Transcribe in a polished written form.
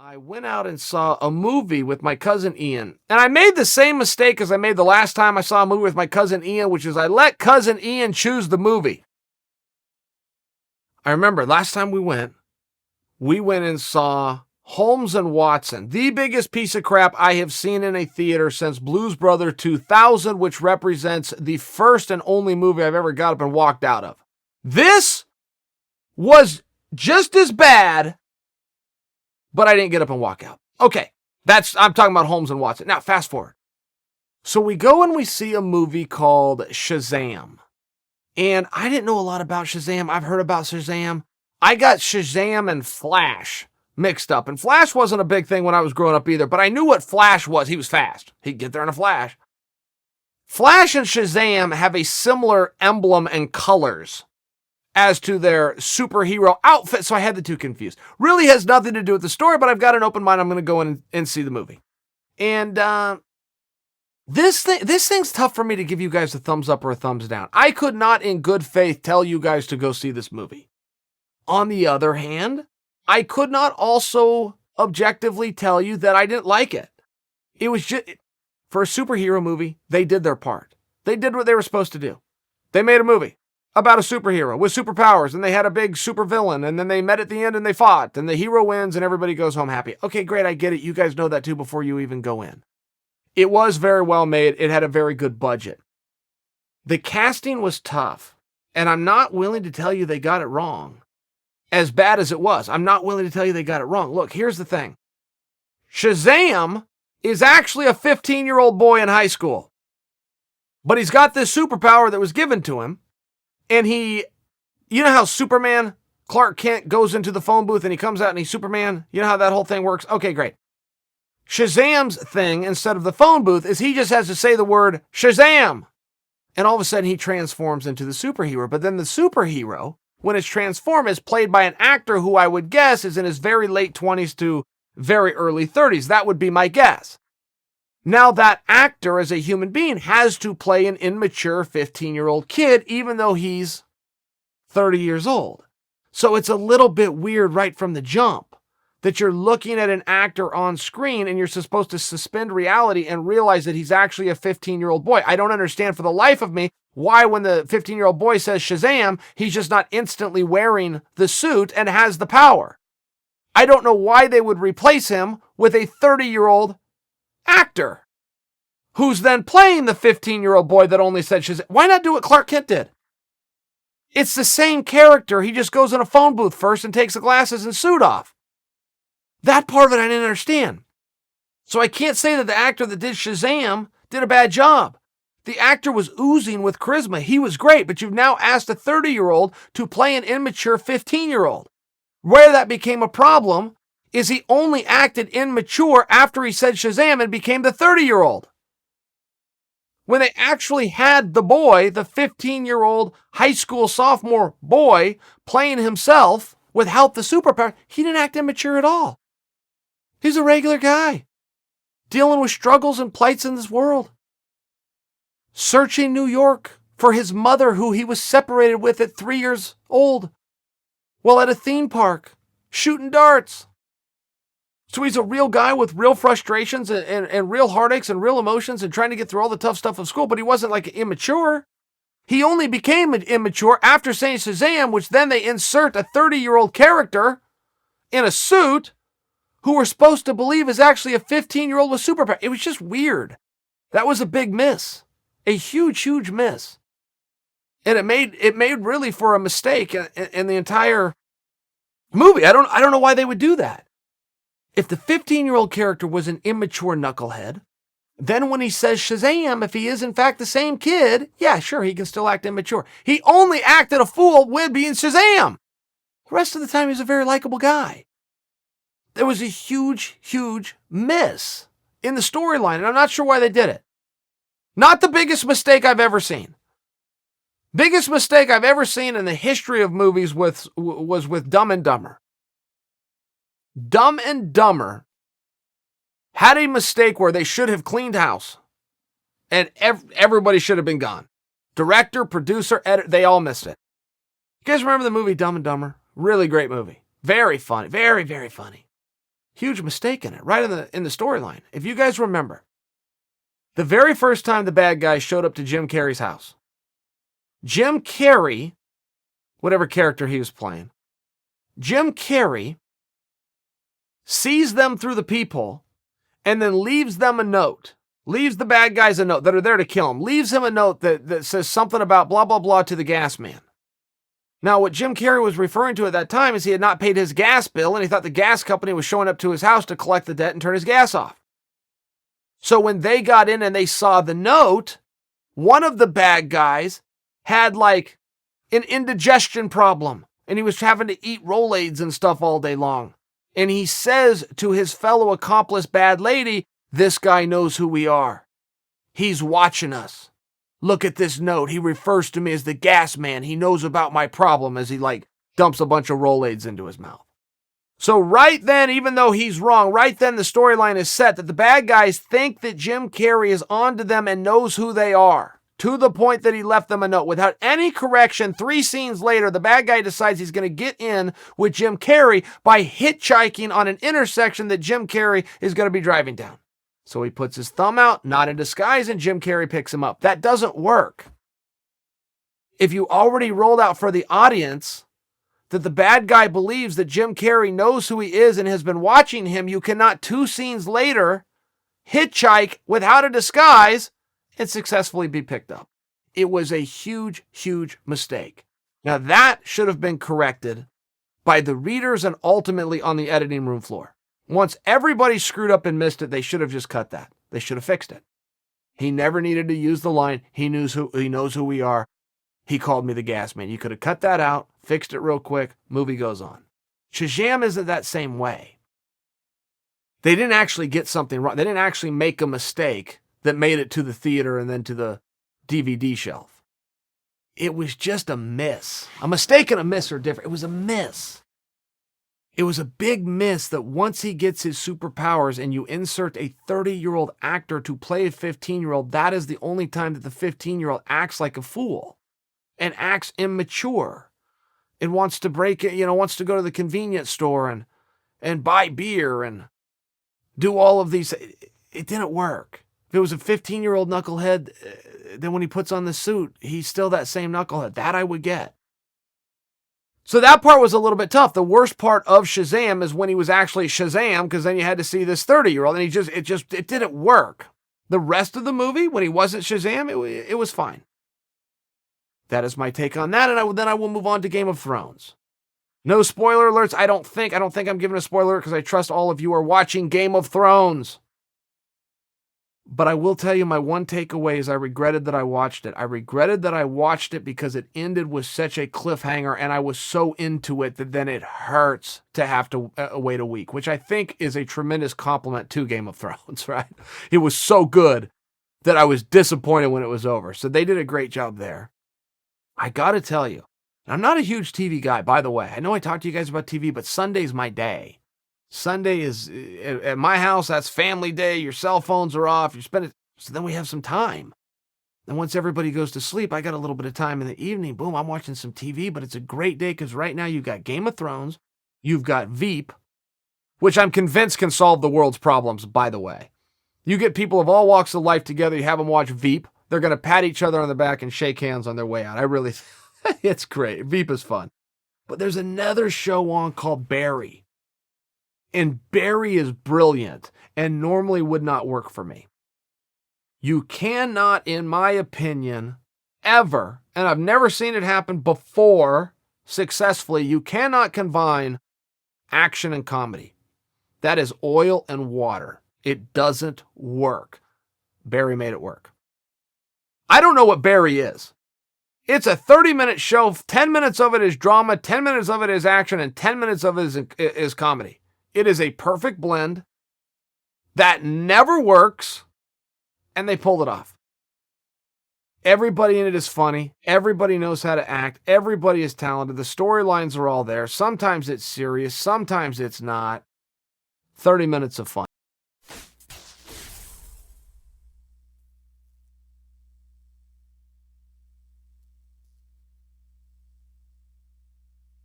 I went out and saw a movie with my cousin Ian. And I made the same mistake as I made the last time I saw a movie with my cousin Ian, which is I let cousin Ian choose the movie. I remember last time we went and saw Holmes and Watson, the biggest piece of crap I have seen in a theater since Blues Brothers 2000, which represents the first and only movie I've ever got up and walked out of. This was just as bad, but I didn't get up and walk out. Okay, I'm talking about Holmes and Watson. Now, fast forward. So we go and we see a movie called Shazam. And I didn't know a lot about Shazam. I've heard about Shazam. I got Shazam and Flash mixed up. And Flash wasn't a big thing when I was growing up either, but I knew what Flash was. He was fast. He'd get there in a flash. Flash and Shazam have a similar emblem and colors as to their superhero outfit, so I had the two confused. Really has nothing to do with the story, but I've got an open mind. I'm going to go in and see the movie. And this thing's tough for me to give you guys a thumbs up or a thumbs down. I could not in good faith tell you guys to go see this movie. On the other hand, I could not also objectively tell you that I didn't like it. It was just, for a superhero movie, they did their part. They did what they were supposed to do. They made a movie about a superhero with superpowers, and they had a big supervillain, and then they met at the end and they fought, and the hero wins and everybody goes home happy. Okay, great, I get it. You guys know that too before you even go in. It was very well made. It had a very good budget. The casting was tough, and I'm not willing to tell you they got it wrong. As bad as it was, I'm not willing to tell you they got it wrong. Look, here's the thing. Shazam is actually a 15-year-old boy in high school, but he's got this superpower that was given to him. And you know how Superman, Clark Kent, goes into the phone booth and he comes out and he's Superman? You know how that whole thing works? Okay, great. Shazam's thing, instead of the phone booth, is he just has to say the word Shazam. And all of a sudden he transforms into the superhero. But then the superhero, when it's transformed, is played by an actor who I would guess is in his very late 20s to very early 30s. That would be my guess. Now that actor as a human being has to play an immature 15-year-old kid, even though he's 30 years old. So it's a little bit weird right from the jump that you're looking at an actor on screen and you're supposed to suspend reality and realize that he's actually a 15-year-old boy. I don't understand for the life of me why when the 15-year-old boy says Shazam, he's just not instantly wearing the suit and has the power. I don't know why they would replace him with a 30-year-old actor who's then playing the 15-year-old boy that only said Shazam. Why not do what Clark Kent did? It's the same character. He just goes in a phone booth first and takes the glasses and suit off. That part of it I didn't understand. So I can't say that the actor that did Shazam did a bad job. The actor was oozing with charisma. He was great, but you've now asked a 30-year-old to play an immature 15-year-old. Where that became a problem is he only acted immature after he said Shazam and became the 30-year-old. When they actually had the boy, the 15-year-old high school sophomore boy, playing himself without the superpower, he didn't act immature at all. He's a regular guy, dealing with struggles and plights in this world. Searching New York for his mother who he was separated with at 3 years old, while at a theme park, shooting darts. So he's a real guy with real frustrations and real heartaches and real emotions and trying to get through all the tough stuff of school, but he wasn't like immature. He only became immature after saying Shazam, which then they insert a 30-year-old character in a suit who we're supposed to believe is actually a 15-year-old with superpower. It was just weird. That was a big miss. A huge, huge miss. And it made really for a mistake in the entire movie. I don't know why they would do that. If the 15-year-old character was an immature knucklehead, then when he says Shazam, if he is in fact the same kid, yeah, sure, he can still act immature. He only acted a fool with being Shazam. The rest of the time, he's a very likable guy. There was a huge, huge miss in the storyline, and I'm not sure why they did it. Not the biggest mistake I've ever seen. Biggest mistake I've ever seen in the history of movies was with Dumb and Dumber. Dumb and Dumber had a mistake where they should have cleaned house and everybody should have been gone. Director, producer, editor, they all missed it. You guys remember the movie Dumb and Dumber? Really great movie. Very funny. Very, very funny. huge mistake in it, right in the storyline. If you guys remember, the very first time the bad guys showed up to Jim Carrey's house, Jim Carrey, whatever character he was playing, Jim Carrey sees them through the peephole and then leaves them a note. Leaves the bad guys a note that are there to kill him. Leaves him a note that says something about blah, blah, blah to the gas man. Now, what Jim Carrey was referring to at that time is he had not paid his gas bill, and he thought the gas company was showing up to his house to collect the debt and turn his gas off. So when they got in and they saw the note, one of the bad guys had like an indigestion problem, and he was having to eat Rolaids and stuff all day long. And he says to his fellow accomplice bad lady, "This guy knows who we are. He's watching us. Look at this note. He refers to me as the gas man. He knows about my problem," as he like dumps a bunch of Rolaids into his mouth. So right then, even though he's wrong, right then the storyline is set that the bad guys think that Jim Carrey is onto them and knows who they are, to the point that he left them a note. Without any correction, 3 scenes later, the bad guy decides he's going to get in with Jim Carrey by hitchhiking on an intersection that Jim Carrey is going to be driving down. So he puts his thumb out, not in disguise, and Jim Carrey picks him up. That doesn't work. If you already rolled out for the audience that the bad guy believes that Jim Carrey knows who he is and has been watching him, you cannot 2 scenes later hitchhike without a disguise and successfully be picked up. It was a huge, huge mistake. Now that should have been corrected by the readers and ultimately on the editing room floor. Once everybody screwed up and missed it, they should have just cut that. They should have fixed it. He never needed to use the line, he knows who we are. He called me the gas man. You could have cut that out, fixed it real quick, movie goes on. Shazam isn't that same way. They didn't actually get something wrong. They didn't actually make a mistake that made it to the theater and then to the DVD shelf. It was just a miss. A mistake and a miss are different. It was a miss. It was a big miss that once he gets his superpowers and you insert a 30-year-old actor to play a 15-year-old, that is the only time that the 15-year-old acts like a fool and acts immature and wants to break it, wants to go to the convenience store and buy beer and do all of these. It didn't work. If it was a 15-year-old knucklehead, then when he puts on the suit, he's still that same knucklehead. That I would get. So that part was a little bit tough. The worst part of Shazam is when he was actually Shazam, because then you had to see this 30-year-old, and it didn't work. The rest of the movie, when he wasn't Shazam, it was fine. That is my take on that, and then I will move on to Game of Thrones. No spoiler alerts. I don't think I'm giving a spoiler alert because I trust all of you are watching Game of Thrones. But I will tell you my one takeaway is I regretted that I watched it. I regretted that I watched it because it ended with such a cliffhanger and I was so into it that then it hurts to have to wait a week, which I think is a tremendous compliment to Game of Thrones, right? It was so good that I was disappointed when it was over. So they did a great job there. I got to tell you, I'm not a huge TV guy, by the way. I know I talked to you guys about TV, but Sunday's my day. Sunday is, at my house, that's family day. Your cell phones are off. You spend it. So then we have some time. And once everybody goes to sleep, I got a little bit of time in the evening. Boom, I'm watching some TV, but it's a great day because right now you've got Game of Thrones. You've got Veep, which I'm convinced can solve the world's problems, by the way. You get people of all walks of life together. You have them watch Veep. They're going to pat each other on the back and shake hands on their way out. It's great. Veep is fun. But there's another show on called Barry. And Barry is brilliant and normally would not work for me. You cannot, in my opinion, ever, and I've never seen it happen before successfully, you cannot combine action and comedy. That is oil and water. It doesn't work. Barry made it work. I don't know what Barry is. It's a 30-minute show. 10 minutes of it is drama, 10 minutes of it is action, and 10 minutes of it is comedy. It is a perfect blend that never works, and they pulled it off. Everybody in it is funny. Everybody knows how to act. Everybody is talented. The storylines are all there. Sometimes it's serious. Sometimes it's not. 30 minutes of fun.